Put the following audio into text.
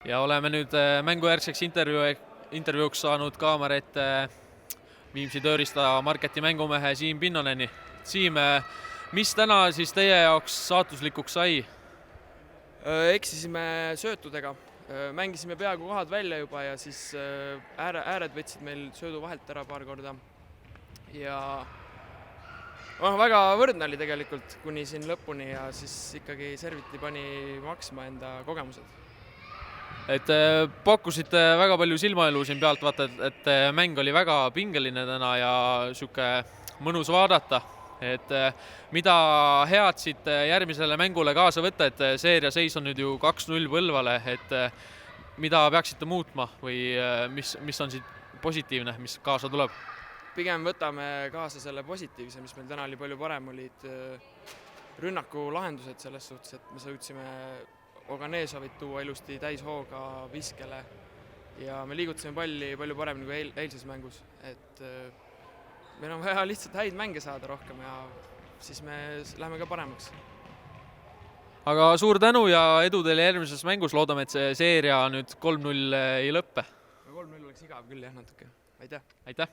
Ja oleme nüüd mängujärgseks intervjuuks saanud kaamera ette Viimsi tööriista Marketi mängumehe Siim Pinnoneni. Siim, mis täna siis teie jaoks saatuslikuks sai? Eksisime söötudega, mängisime peaaegu kohad välja juba ja siis ääred võtsid meil söödu vahelt ära paar korda. Ja väga võrdne oli tegelikult kuni siin lõpuni ja siis ikkagi Serviti pani maksma enda kogemused. Et pakkusite väga palju silmaelu siin pealt, vaata, et mäng oli väga pingeline täna ja siuke mõnus vaadata. Et mida head siit järgmisele mängule kaasa võtta, et seeria seis on nüüd ju 2-0 Põlvale, et mida peaksite muutma või mis on siit positiivne, mis kaasa tuleb? Pigem võtame kaasa selle positiivse, mis meil täna oli palju parem, olid rünnaku lahendused selles suhtes, et me suutsime Oganesovit tuua ilusti täishooga viskele ja me liigutasime palli palju paremini kui eilses mängus, et meil on vaja lihtsalt häid mänge saada rohkem ja siis me läheme ka paremaks. Aga suur tänu ja edu teile järgmises mängus, loodame, et see seeria nüüd 3-0 ei lõppe. 3-0 oleks igav küll jah natuke, aitäh! Aitäh!